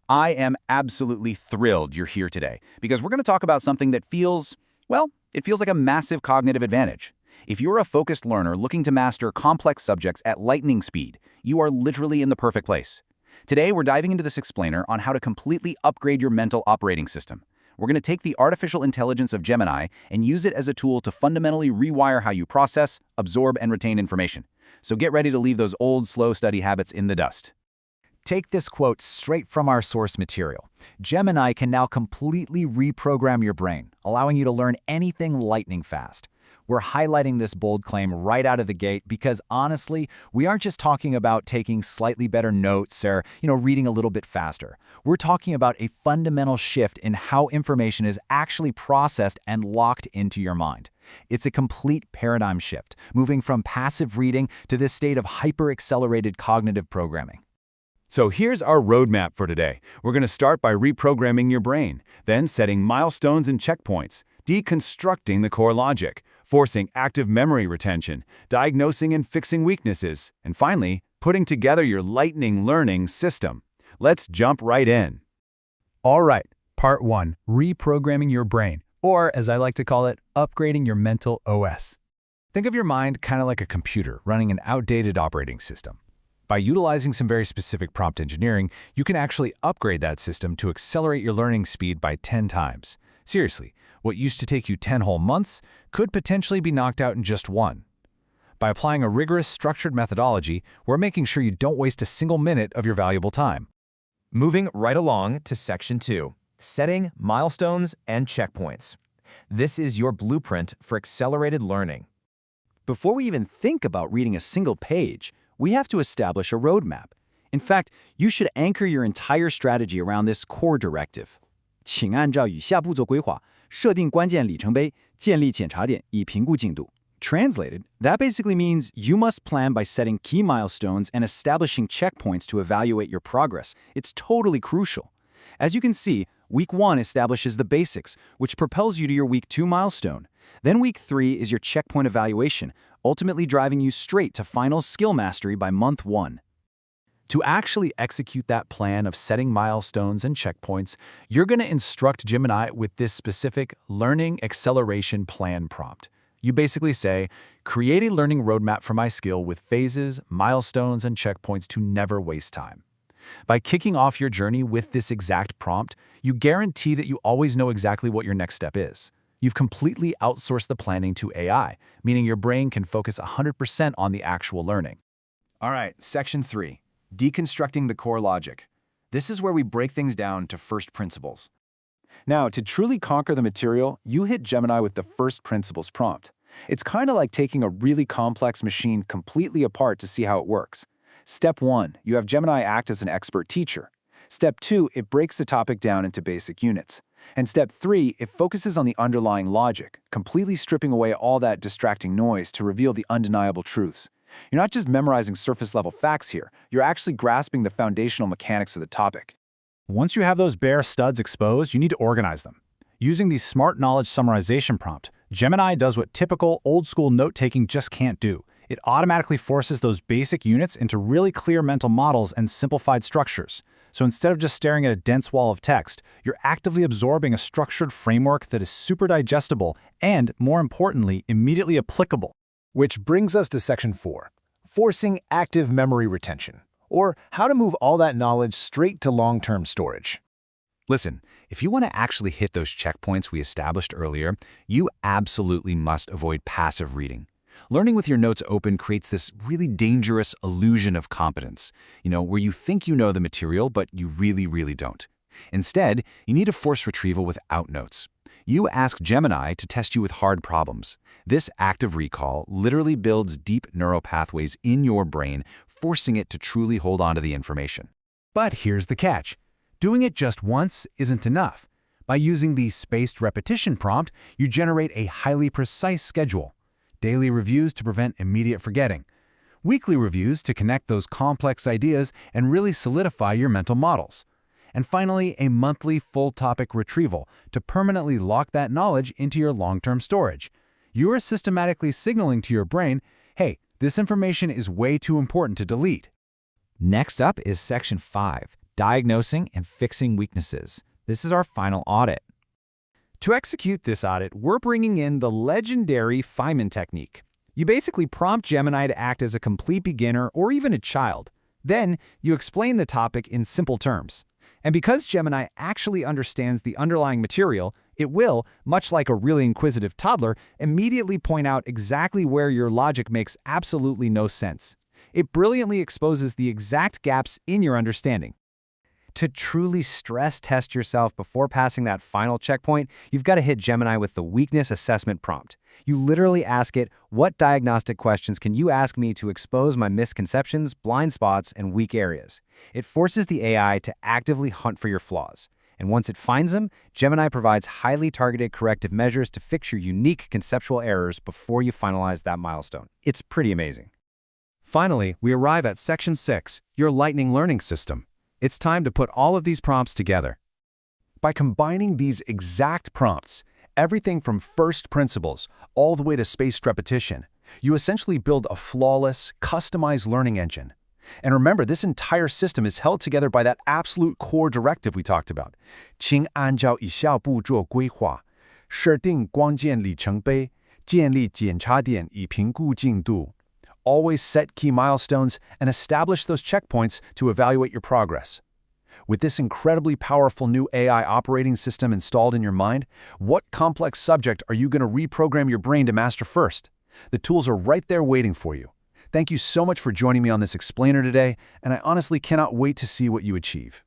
I am absolutely thrilled you're here today because we're going to talk about something that feels, well, it feels like a massive cognitive advantage. If you're a focused learner looking to master complex subjects at lightning speed, you are literally in the perfect place. Today, we're diving into this explainer on how to completely upgrade your mental operating system. We're going to take the artificial intelligence of Gemini and use it as a tool to fundamentally rewire how you process, absorb, and retain information. So get ready to leave those old, slow study habits in the dust. Take this quote straight from our source material. Gemini can now completely reprogram your brain, allowing you to learn anything lightning fast. We're highlighting this bold claim right out of the gate because honestly, we aren't just talking about taking slightly better notes or, reading a little bit faster. We're talking about a fundamental shift in how information is actually processed and locked into your mind. It's a complete paradigm shift, moving from passive reading to this state of hyper-accelerated cognitive programming. So here's our roadmap for today. We're going to start by reprogramming your brain, then setting milestones and checkpoints, deconstructing the core logic, forcing active memory retention, diagnosing and fixing weaknesses, and finally, putting together your lightning learning system. Let's jump right in. All right, part 1, reprogramming your brain, or as I like to call it, upgrading your mental OS. Think of your mind kind of like a computer running an outdated operating system. By utilizing some very specific prompt engineering, you can actually upgrade that system to accelerate your learning speed by 10 times. Seriously, what used to take you 10 whole months could potentially be knocked out in just 1. By applying a rigorous, structured methodology, we're making sure you don't waste a single minute of your valuable time. Moving right along to Section 2, Setting Milestones and Checkpoints. This is your blueprint for accelerated learning. Before we even think about reading a single page, we have to establish a roadmap. In fact, you should anchor your entire strategy around this core directive. 请按照以下步骤规划，设定关键里程碑，建立检查点，以评估进度. Translated, that basically means you must plan by setting key milestones and establishing checkpoints to evaluate your progress. It's totally crucial. As you can see, Week 1 establishes the basics, which propels you to your Week 2 milestone. Then Week 3 is your checkpoint evaluation, ultimately driving you straight to final skill mastery by Month 1. To actually execute that plan of setting milestones and checkpoints, you're going to instruct Gemini with this specific Learning Acceleration Plan prompt. You basically say, create a learning roadmap for my skill with phases, milestones, and checkpoints to never waste time. By kicking off your journey with this exact prompt, you guarantee that you always know exactly what your next step is. You've completely outsourced the planning to AI, meaning your brain can focus 100% on the actual learning. All right, Section 3, Deconstructing the Core Logic. This is where we break things down to first principles. Now, to truly conquer the material, you hit Gemini with the first principles prompt. It's kind of like taking a really complex machine completely apart to see how it works. Step 1, you have Gemini act as an expert teacher. Step 2, it breaks the topic down into basic units. And Step 3, it focuses on the underlying logic, completely stripping away all that distracting noise to reveal the undeniable truths. You're not just memorizing surface-level facts here, you're actually grasping the foundational mechanics of the topic. Once you have those bare studs exposed, you need to organize them. Using the Smart Knowledge Summarization prompt, Gemini does what typical old-school note-taking just can't do. It automatically forces those basic units into really clear mental models and simplified structures. So instead of just staring at a dense wall of text, you're actively absorbing a structured framework that is super digestible and, more importantly, immediately applicable. Which brings us to Section 4, Forcing Active Memory Retention, or how to move all that knowledge straight to long-term storage. Listen, if you want to actually hit those checkpoints we established earlier, you absolutely must avoid passive reading. Learning with your notes open creates this really dangerous illusion of competence, where you think you know the material, but you really don't. Instead, you need to force retrieval without notes. You ask Gemini to test you with hard problems. This active recall literally builds deep neural pathways in your brain, forcing it to truly hold on to the information. But here's the catch. Doing it just once isn't enough. By using the spaced repetition prompt, you generate a highly precise schedule. Daily reviews to prevent immediate forgetting. Weekly reviews to connect those complex ideas and really solidify your mental models. And finally, a monthly full-topic retrieval to permanently lock that knowledge into your long-term storage. You are systematically signaling to your brain, hey, this information is way too important to delete. Next up is Section 5, diagnosing and fixing weaknesses. This is our final audit. To execute this audit, we're bringing in the legendary Feynman technique. You basically prompt Gemini to act as a complete beginner or even a child. Then, you explain the topic in simple terms. And because Gemini actually understands the underlying material, it will, much like a really inquisitive toddler, immediately point out exactly where your logic makes absolutely no sense. It brilliantly exposes the exact gaps in your understanding. To truly stress test yourself before passing that final checkpoint, you've got to hit Gemini with the weakness assessment prompt. You literally ask it, what diagnostic questions can you ask me to expose my misconceptions, blind spots, and weak areas? It forces the AI to actively hunt for your flaws. And once it finds them, Gemini provides highly targeted corrective measures to fix your unique conceptual errors before you finalize that milestone. It's pretty amazing. Finally, we arrive at Section 6, your Lightning Learning System. It's time to put all of these prompts together. By combining these exact prompts, everything from first principles all the way to spaced repetition, you essentially build a flawless, customized learning engine. And remember, this entire system is held together by that absolute core directive we talked about. 请按照以下步骤规划，设定关键里程碑，建立检查点以评估进度。Always set key milestones and establish those checkpoints to evaluate your progress. With this incredibly powerful new AI operating system installed in your mind, what complex subject are you going to reprogram your brain to master first? The tools are right there waiting for you. Thank you so much for joining me on this explainer today, and I honestly cannot wait to see what you achieve.